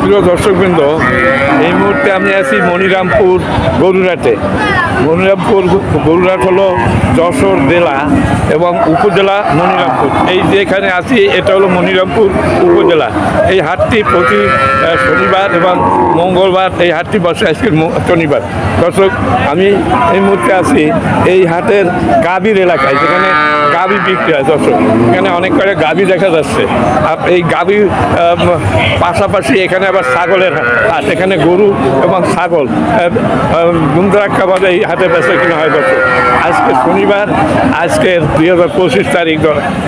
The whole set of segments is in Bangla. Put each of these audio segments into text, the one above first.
প্রিয় দর্শকবৃন্দ, এই মুহূর্তে আমি আছি মনিরামপুর গরুরহাটে। মনিরামপুর গরুরহাট হলো যশোর জেলা এবং উপজেলা মনিরামপুর। এই যে এখানে আছি এটা হলো মনিরামপুর উপজেলা। এই হাটটি প্রতি শনিবার এবং মঙ্গলবার এই হাটটি বসে, আজকের শনিবার। দর্শক, আমি এই মুহূর্তে আছি এই হাটের গাভীর এলাকায়, যেখানে গাভী বিক্রি হয়। দর্শক, এখানে অনেক কয়েক গাভী দেখা যাচ্ছে। আর এই গাভীর পাশাপাশি এখানে আবার ছাগলের হাট। এখানে গরু এবং ছাগল দুমদারাক্কাভাবে এই হাটে বেচা কিনা হয়। দর্শক, আজকে শনিবার, আজকের 2025 তারিখ।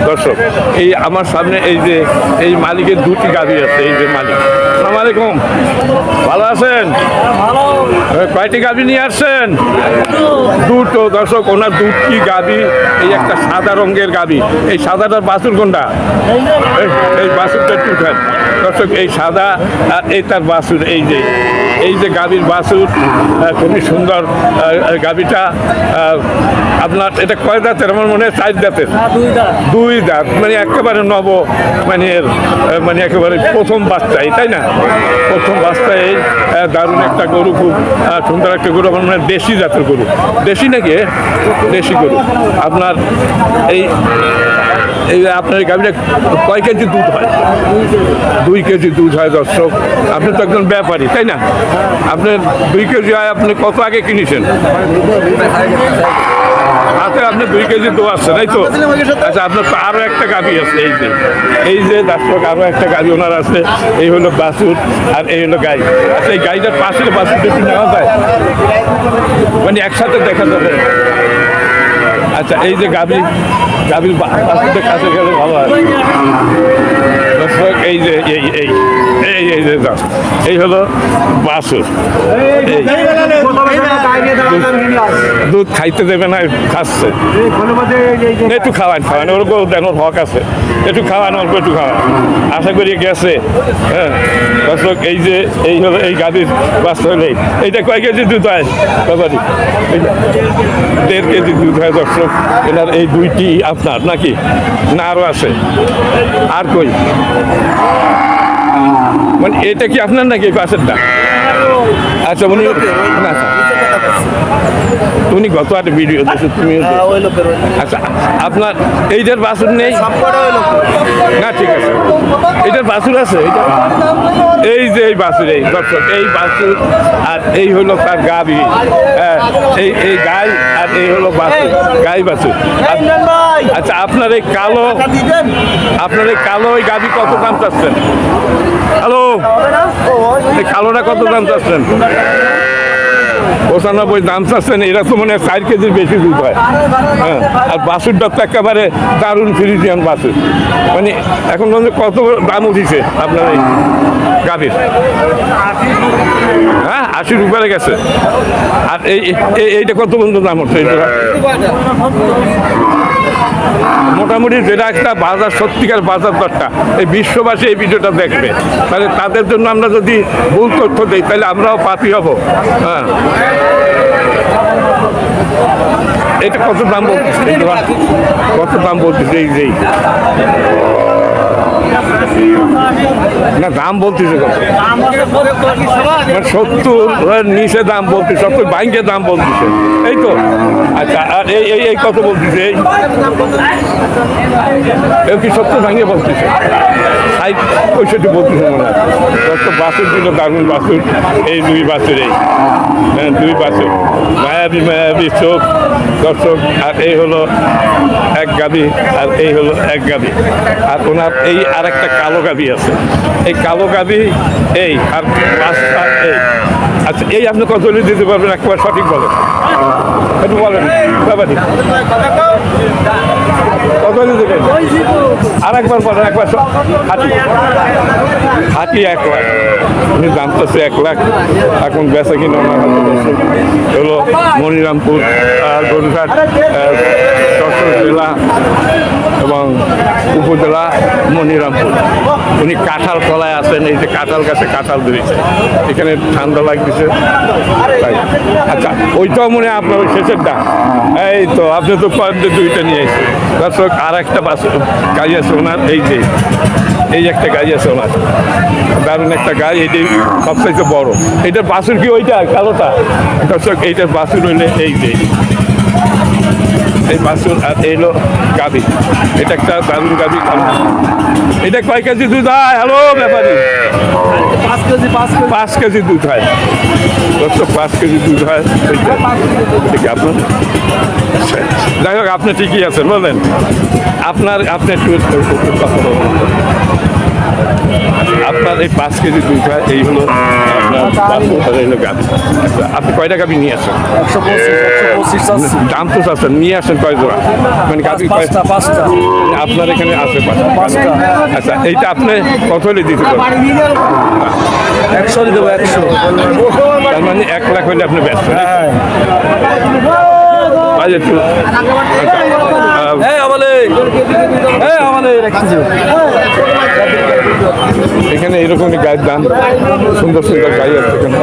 দর্শক, এই আমার সামনে এই যে এই মালিকের দুটি গাভী আছে। এই যে মালিক, আসসালামু আলাইকুম, ভালো আছেন? কয়টি গাভী নিয়ে আসছেন? দুটো। দর্শক, ওনার দুটি গাভী। এই একটা সাদা রঙের গাভী। এই সাদাটার বাছুর কোনটা? এই বাছুরটা একটু উঠান। দর্শক, এই সাদা আর এই তার বাছুর। এই যে গাভীর বাছুর, খুবই সুন্দর গাভীটা। আপনার এটা কয় দাঁতের? আমার মনে হয় 4 দাঁতের। 2 দাঁত, মানে একেবারে মানে একেবারে প্রথম বাচ্চাই, তাই না? প্রথম বাচ্চা। এই দারুণ একটা গরু, খুব সুন্দর একটা গরু। আমার মনে হয় দেশি জাতের গরু। দেশি নাকি? দেশি গরু। আপনার এই আপনার গাভীটা কয় কেজি দুধ হয়? 2 কেজি দুধ হয়। দর্শক, আপনি তো একজন ব্যাপারী, তাই না? আপনার 2 কেজি হয়। আপনি কত আগে কিনেছেন? হাতে আপনি 2 কেজি দু আসছে, তাই তো? আচ্ছা, আপনার তো আরও একটা গাভী আছে। এই যে দর্শক, আরও একটা গাভী ওনার আছে। এই হলো বাছুর আর এই হলো গাই। আচ্ছা, এই গাড়িটার পাশের বাছুরটা একটু নেওয়া যায়, মানে একসাথে দেখা যাবে। আচ্ছা, এই যে গাভীর বাছুরটা কাছে গেলে ভালো হয়। দর্শক, এই যে এই হলো বাছুর। দুধ খাইতে দেবে না, খাচ্ছে। একটু খাওয়ান ওরকম দেন, ওর হক আছে। একটু খাওয়ান, অল্প একটু খাওয়ান। আশা করি গেছে। হ্যাঁ দর্শক, এই হলো এই গাভীর বাছুর হলে। এইটা কয় কেজি দুধ হয়? 1.5 কেজি দুধ হয়। দর্শক, এনার এই দুইটি আপনার নাকি? না আরও আছে? আর কই? মানে এটা কি আপনার নাকি এই পাশেরটা? আচ্ছা, উনি গত হাটে ভিডিও দিয়েছে, তুমি? আচ্ছা, আপনার এইটার বাছুর নেই না? ঠিক আছে, এইটার বাছুর আছে। এই যে এই বাছুর, এই দর্শক, এই বাছুর আর এই হলো তার গাভী। এই গাই আর এই হলো বাছুর, গাই বাছুর। আচ্ছা, আপনার এই কালো ওই গাভী কত দাম চাচ্ছেন? হ্যালো, এই কালোটা কত দাম চাচ্ছেন? 95 দাম চাচ্ছেন। এরা তো মনে হয় 4 কেজির বেশি দুধ হয়। হ্যাঁ, আর বাছুরটা তো একেবারে দারুণ ফ্রিজিয়ান বাছুর। মানে এখন কত দাম উঠিছে আপনার এই গাভীর? হ্যাঁ, 80 উপরে গেছে। আর এইটা কত পর্যন্ত দাম হচ্ছে? মোটামুটি যেটা একটা বাজার, সত্যিকার বাজার দরটা, এই বিশ্ববাসী এই ভিডিওটা দেখবে, তাহলে তাদের জন্য আমরা যদি ভুল তথ্য দিই, তাহলে আমরাও পাপী হব। হ্যাঁ, এটা কত দাম বলতেছে? কত দাম বলতেছে? এই না, দাম বলতেছে কত? 70 নিচে দাম বলতেছে, 70 বাইকে দাম বলতেছে, এই তো? আচ্ছা, আর এই কত বলতেছে? এই কি 70 ভাঙিয়ে বলতেছে? 65 বলতেছে মনে হয়। কত বাছুর ছিল, দারুণ বাছুর। এই 2 বাছুর, এই 2 বাছুর, মায়াবী চোখ। দর্শক, আর এই হলো এক গাভী আর এই হলো এক গাভী। আর ওনার এই আর একটা কালো গাভী আছে। এই কালো গাভী এই আর পাঁচটা এই। আচ্ছা, এই আপনি কত দিতে পারবেন? একবার সঠিক বলেন, একটু বলেন ব্যাপারী, কত দেবেন? আর একবার বলেন, একবার। হাতি 1 লাখ। উনি দাম চাচ্ছে 1 লাখ। এখন বেচা কিনা হলো মনিরামপুর গরুরহাট, যশোর জেলা এবং উপজেলা মনিরামপুর। উনি কাঁঠাল তলায় আছেন। এই যে কাঁঠাল গাছে কাঁঠাল ধরেছে, এখানে ঠান্ডা লাগতেছে। আচ্ছা, ওইটাও মনে হয় আপনার শেষেরটা। এই তো আপনি তো 2টা নিয়ে এসেছেন। দর্শক, আর একটা গাড়ি আছে ওনার। এই যে এই একটা গাই আছে ওনার, দারুণ একটা গাই, এটাই সবচাইতে বড়। এটার বাছুর কি ওইটা কালোটা? দর্শক এইটার বাছুর হইলে এই যে এই বাছুর, আর এলো গাভী। এটা একটা দারুণ গাভী। এটা কয় কেজি দুধ হয়? হ্যালো ব্যাপারী, 5 কেজি দুধ হয়। দর্শক 5 কেজি দুধ হয়। ঠিক আপনার, যাই হোক আপনি ঠিকই আছেন বলেন। আপনি একটু কথা বলুন। আপনার এই 5 কেজি দুধ হয়, এই হলো আপনার বাছুর, আর এই হলো গাভী। আচ্ছা, আপনি কয়টা গাভী নিয়ে আসেন? 125 দাম তো চাচ্ছেন, নিয়ে আসেন কয় জোড়া? মানে গাভী পাঁচটা আপনার এখানে আছে পাঁচটা। আচ্ছা, এইটা আপনি কত হলে দিতে পারবেন? 100 দেবো 100। তার মানে 1 লাখ হলে আপনি ব্যস্ত। হ্যাঁ একটু এখানে এরকমই গায়ের দাম, সুন্দর সুন্দর গাই আছে এখানে।